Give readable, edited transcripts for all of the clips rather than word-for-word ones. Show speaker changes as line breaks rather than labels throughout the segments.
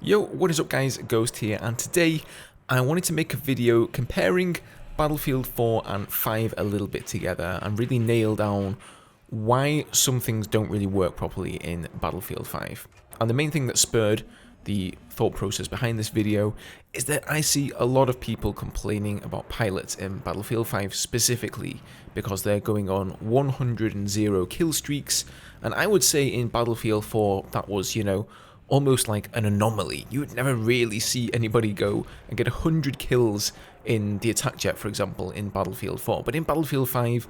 Yo, what is up guys, Ghost here, and today I wanted to make a video comparing Battlefield 4 and 5 a little bit together and really nail down why some things don't really work properly in Battlefield 5. And the main thing that spurred the thought process behind this video is that I see a lot of people complaining about pilots in Battlefield 5 specifically because they're going on 100 kill streaks, and I would say in Battlefield 4 that was, almost like an anomaly. You would never really see anybody go and get 100 kills in the attack jet, for example, in Battlefield 4. But in Battlefield 5,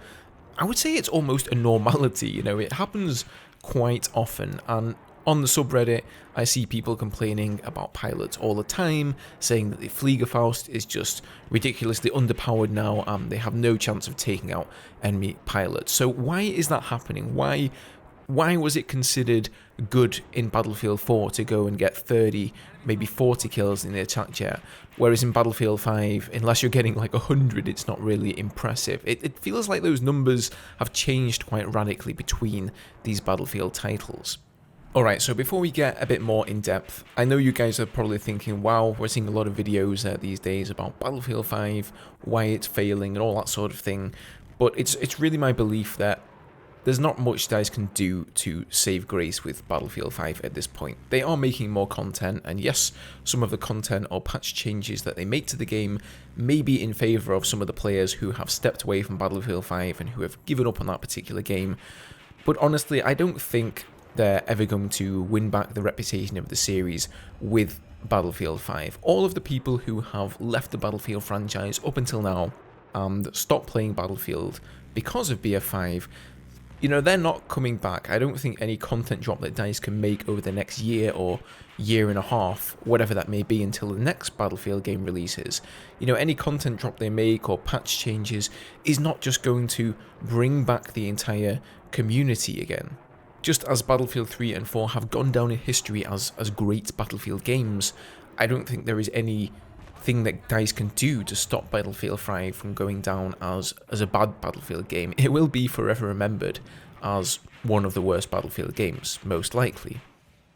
I would say it's almost a normality, it happens quite often. And on the subreddit, I see people complaining about pilots all the time, saying that the Fliegerfaust is just ridiculously underpowered now and they have no chance of taking out enemy pilots. So why is that happening? Why was it considered good in Battlefield 4 to go and get 30, maybe 40 kills in the attack jet, whereas in Battlefield 5, unless you're getting like 100, it's not really impressive? It feels like those numbers have changed quite radically between these Battlefield titles. Alright, so before we get a bit more in depth, I know you guys are probably thinking, wow, we're seeing a lot of videos these days about Battlefield 5, why it's failing and all that sort of thing, but it's really my belief that there's not much DICE can do to save grace with Battlefield 5 at this point. They are making more content, and yes, some of the content or patch changes that they make to the game may be in favour of some of the players who have stepped away from Battlefield 5 and who have given up on that particular game. But honestly, I don't think they're ever going to win back the reputation of the series with Battlefield 5. All of the people who have left the Battlefield franchise up until now and stopped playing Battlefield because of BF5, they're not coming back. I don't think any content drop that DICE can make over the next year or year and a half, whatever that may be, until the next Battlefield game releases, any content drop they make or patch changes is not just going to bring back the entire community again. Just as Battlefield 3 and 4 have gone down in history as great Battlefield games, I don't think there is anything that DICE can do to stop Battlefield 5 from going down as a bad Battlefield game. It will be forever remembered as one of the worst Battlefield games, most likely.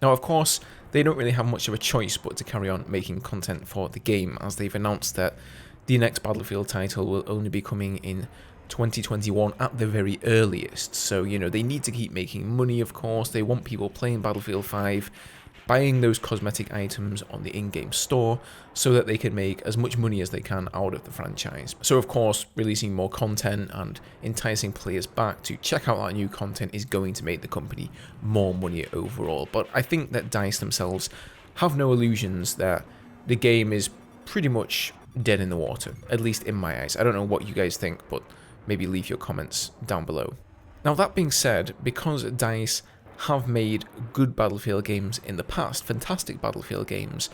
Now, of course, they don't really have much of a choice but to carry on making content for the game, as they've announced that the next Battlefield title will only be coming in 2021 at the very earliest. So, they need to keep making money, of course. They want people playing Battlefield 5, buying those cosmetic items on the in-game store so that they can make as much money as they can out of the franchise. So of course, releasing more content and enticing players back to check out that new content is going to make the company more money overall. But I think that DICE themselves have no illusions that the game is pretty much dead in the water, at least in my eyes. I don't know what you guys think, but maybe leave your comments down below. Now that being said, because DICE have made good Battlefield games in the past, fantastic Battlefield games,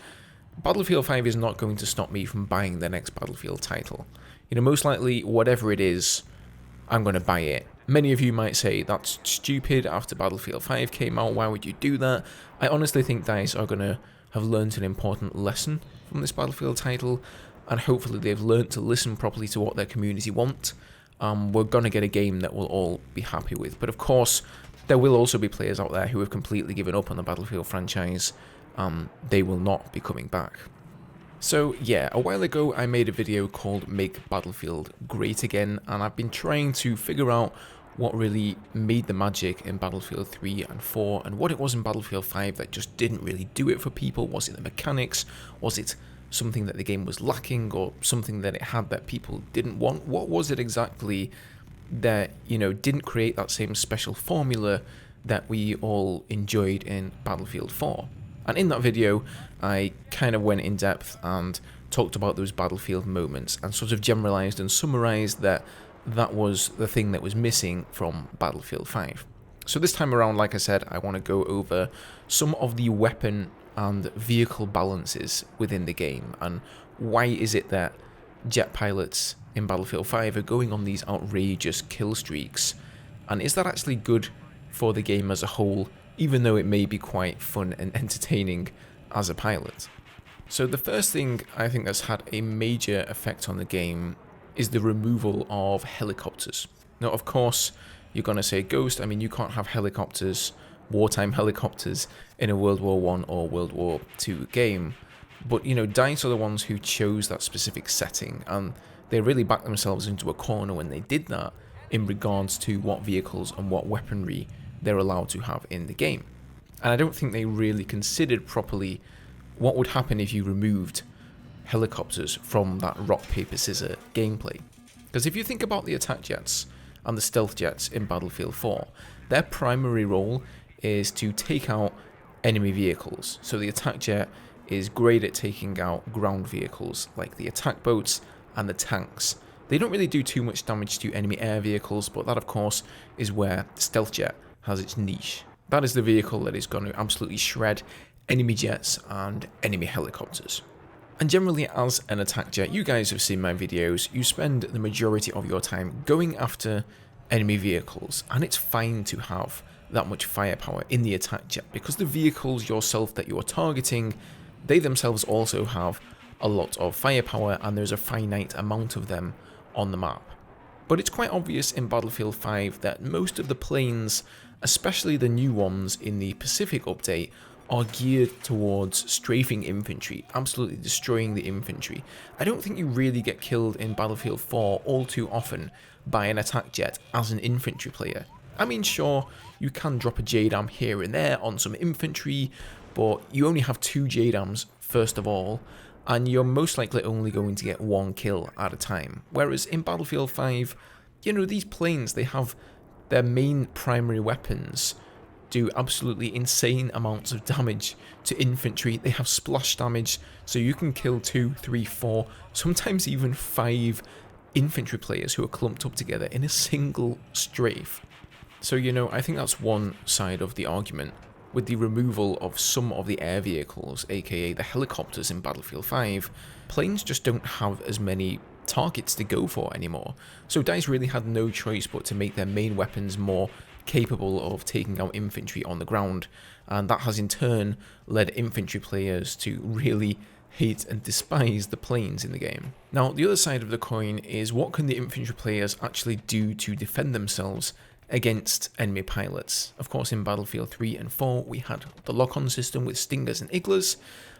Battlefield 5 is not going to stop me from buying the next Battlefield title. Most likely, whatever it is, I'm going to buy it. Many of you might say, that's stupid, after Battlefield 5 came out, why would you do that? I honestly think DICE are going to have learned an important lesson from this Battlefield title, and hopefully they've learned to listen properly to what their community want. We're going to get a game that we'll all be happy with. But of course, there will also be players out there who have completely given up on the Battlefield franchise. They will not be coming back. So yeah, a while ago I made a video called Make Battlefield Great Again, and I've been trying to figure out what really made the magic in Battlefield 3 and 4 and what it was in Battlefield 5 that just didn't really do it for people. Was it the mechanics? Was it something that the game was lacking, or something that it had that people didn't want? What was it exactly that, didn't create that same special formula that we all enjoyed in Battlefield 4? And in that video, I kind of went in depth and talked about those Battlefield moments and sort of generalized and summarized that was the thing that was missing from Battlefield 5. So this time around, like I said, I want to go over some of the weapon and vehicle balances within the game, and why is it that jet pilots in Battlefield 5 are going on these outrageous kill streaks, and is that actually good for the game as a whole, even though it may be quite fun and entertaining as a pilot? So the first thing I think that's had a major effect on the game is the removal of helicopters. Now of course you're going to say, Ghost, you can't have helicopters wartime helicopters in a World War One or World War Two game. But, you know, DICE are the ones who chose that specific setting, and they really backed themselves into a corner when they did that in regards to what vehicles and what weaponry they're allowed to have in the game. And I don't think they really considered properly what would happen if you removed helicopters from that rock, paper, scissors gameplay. Because if you think about the attack jets and the stealth jets in Battlefield 4, their primary role is to take out enemy vehicles. So the attack jet is great at taking out ground vehicles like the attack boats and the tanks. They don't really do too much damage to enemy air vehicles, but that of course is where the stealth jet has its niche. That is the vehicle that is going to absolutely shred enemy jets and enemy helicopters. And generally, as an attack jet, you guys have seen my videos, you spend the majority of your time going after enemy vehicles, and it's fine to have that much firepower in the attack jet because the vehicles yourself that you are targeting, they themselves also have a lot of firepower, and there's a finite amount of them on the map. But it's quite obvious in Battlefield 5 that most of the planes, especially the new ones in the Pacific update, are geared towards strafing infantry, absolutely destroying the infantry. I don't think you really get killed in Battlefield 4 all too often by an attack jet as an infantry player. I mean, sure, you can drop a JDAM here and there on some infantry, but you only have 2 JDAMs first of all, and you're most likely only going to get 1 kill at a time. Whereas in Battlefield 5, you know, these planes, they have their main primary weapons do absolutely insane amounts of damage to infantry. They have splash damage, so you can kill 2, 3, 4, sometimes even 5 infantry players who are clumped up together in a single strafe. So, you know, I think that's one side of the argument. With the removal of some of the air vehicles, aka the helicopters in Battlefield 5, planes just don't have as many targets to go for anymore. So DICE really had no choice but to make their main weapons more capable of taking out infantry on the ground, and that has in turn led infantry players to really hate and despise the planes in the game. Now, the other side of the coin is what can the infantry players actually do to defend themselves against enemy pilots. Of course, in Battlefield 3 and 4 we had the lock-on system with Stingers and Iglas,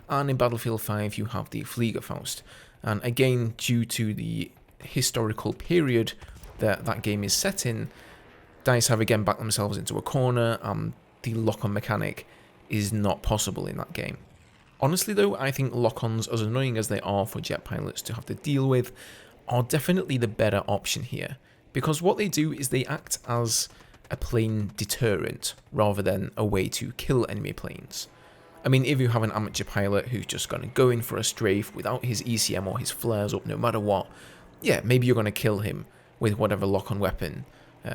and in Battlefield 5 you have the Fliegerfaust. And again, due to the historical period that that game is set in, DICE have again backed themselves into a corner, and the lock-on mechanic is not possible in that game. Honestly though, I think lock-ons, as annoying as they are for jet pilots to have to deal with, are definitely the better option here. Because what they do is they act as a plane deterrent, rather than a way to kill enemy planes. I mean, if you have an amateur pilot who's just going to go in for a strafe without his ECM or his flares up no matter what, yeah, maybe you're going to kill him with whatever lock-on weapon,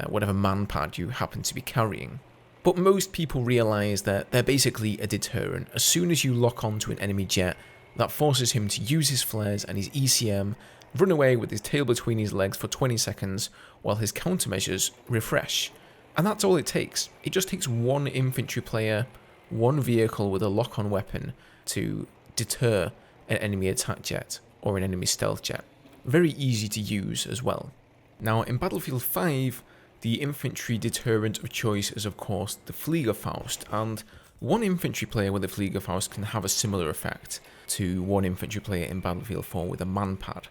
whatever manpad you happen to be carrying. But most people realise that they're basically a deterrent. As soon as you lock onto an enemy jet, that forces him to use his flares and his ECM, run away with his tail between his legs for 20 seconds while his countermeasures refresh. And that's all it takes. It just takes one infantry player, one vehicle with a lock-on weapon to deter an enemy attack jet or an enemy stealth jet. Very easy to use as well. Now, in Battlefield 5, the infantry deterrent of choice is of course the Fliegerfaust, and one infantry player with a Fliegerfaust can have a similar effect to one infantry player in Battlefield 4 with a manpad.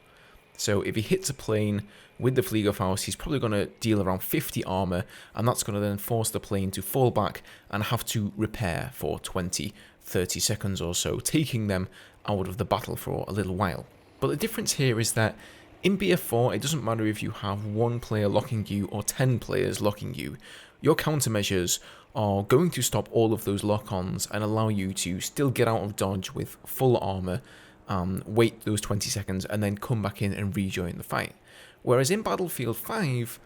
So if he hits a plane with the Fliegerfaust, he's probably going to deal around 50 armor, and that's going to then force the plane to fall back and have to repair for 20, 30 seconds or so, taking them out of the battle for a little while. But the difference here is that in BF4, it doesn't matter if you have one player locking you or 10 players locking you. Your countermeasures are going to stop all of those lock-ons and allow you to still get out of dodge with full armor, wait those 20 seconds, and then come back in and rejoin the fight. Whereas in Battlefield 5,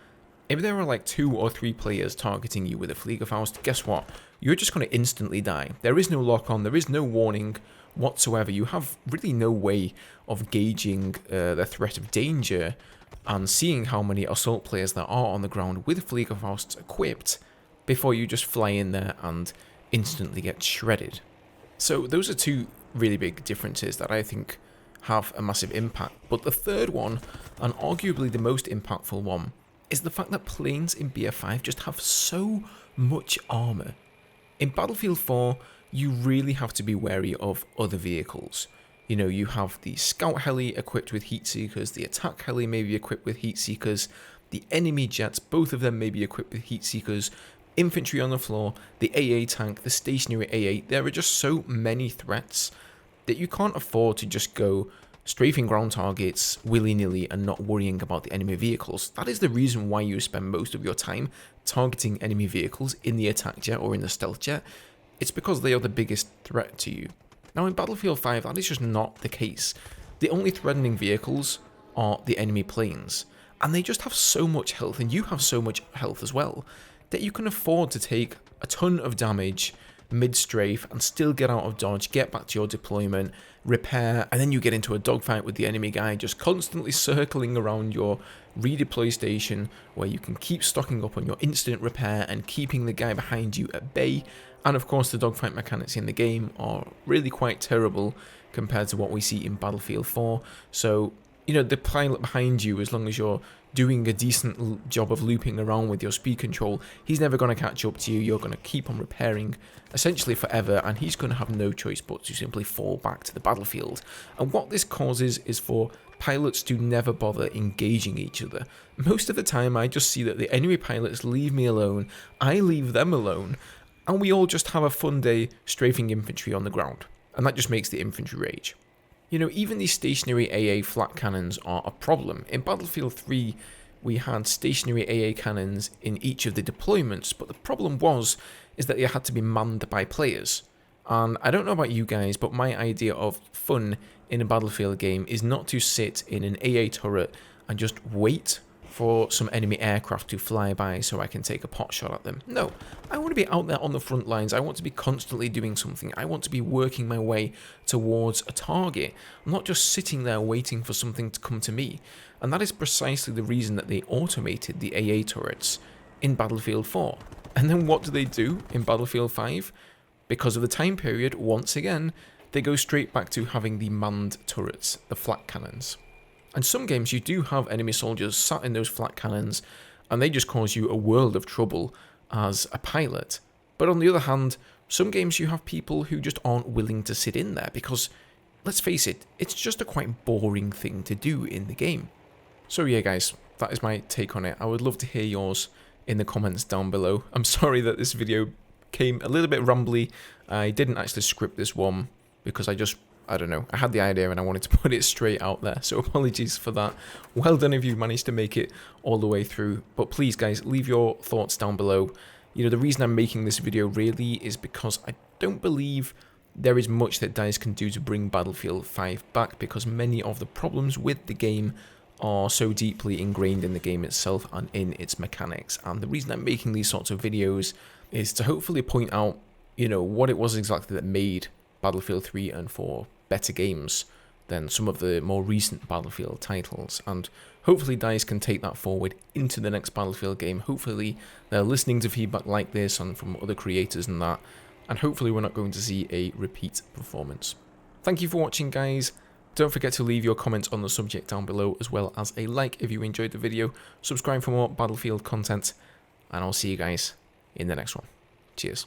if there are like 2 or 3 players targeting you with a Fliegerfaust, guess what? You're just going to instantly die. There is no lock-on, there is no warning whatsoever. You have really no way of gauging the threat of danger and seeing how many assault players there are on the ground with Fliegerfausts equipped before you just fly in there and instantly get shredded. So those are 2 really big differences that I think have a massive impact. But the third one, and arguably the most impactful one, is the fact that planes in BF5 just have so much armor. In Battlefield 4, you really have to be wary of other vehicles. You know, you have the scout heli equipped with heat seekers, the attack heli may be equipped with heat seekers, the enemy jets, both of them may be equipped with heat seekers, infantry on the floor, the AA tank, the stationary AA. There are just so many threats that you can't afford to just go strafing ground targets willy-nilly and not worrying about the enemy vehicles. That is the reason why you spend most of your time targeting enemy vehicles in the attack jet or in the stealth jet. It's because they are the biggest threat to you. Now in Battlefield 5, that is just not the case. The only threatening vehicles are the enemy planes, and they just have so much health, and you have so much health as well, that you can afford to take a ton of damage mid-strafe and still get out of dodge, get back to your deployment, repair, and then you get into a dogfight with the enemy guy just constantly circling around your redeploy station where you can keep stocking up on your instant repair and keeping the guy behind you at bay. And of course the dogfight mechanics in the game are really quite terrible compared to what we see in Battlefield 4. So, you know, the pilot behind you, as long as you're doing a decent job of looping around with your speed control, he's never going to catch up to you. You're going to keep on repairing essentially forever, and he's going to have no choice but to simply fall back to the battlefield. And what this causes is for pilots to never bother engaging each other. Most of the time I just see that the enemy pilots leave me alone, I leave them alone, and we all just have a fun day strafing infantry on the ground. And that just makes the infantry rage. You know, even these stationary AA flat cannons are a problem. In Battlefield 3, we had stationary AA cannons in each of the deployments, but the problem is that they had to be manned by players. And I don't know about you guys, but my idea of fun in a Battlefield game is not to sit in an AA turret and just wait for some enemy aircraft to fly by so I can take a pot shot at them. No, I want to be out there on the front lines. I want to be constantly doing something. I want to be working my way towards a target. I'm not just sitting there waiting for something to come to me. And that is precisely the reason that they automated the AA turrets in Battlefield 4. And then what do in Battlefield 5? Because of the time period, once again, they go straight back to having the manned turrets, the flat cannons. And some games you do have enemy soldiers sat in those flat cannons, and they just cause you a world of trouble as a pilot. But on the other hand, some games you have people who just aren't willing to sit in there because, let's face it, it's just a quite boring thing to do in the game. So yeah guys, that is my take on it. I would love to hear yours in the comments down below. I'm sorry that this video came a little bit rambly. I didn't actually script this one because I don't know, I had the idea and I wanted to put it straight out there, so apologies for that. Well done if you managed to make it all the way through, but please guys, leave your thoughts down below. You know, the reason I'm making this video really is because I don't believe there is much that DICE can do to bring Battlefield 5 back, because many of the problems with the game are so deeply ingrained in the game itself and in its mechanics. And the reason I'm making these sorts of videos is to hopefully point out, you know, what it was exactly that made Battlefield 3 and 4 better games than some of the more recent Battlefield titles, and hopefully DICE can take that forward into the next Battlefield game. Hopefully they're listening to feedback like this and from other creators and that, and hopefully we're not going to see a repeat performance. Thank you for watching guys. Don't forget to leave your comments on the subject down below, as well as a like if you enjoyed the video, subscribe for more Battlefield content, and I'll see you guys in the next one. Cheers.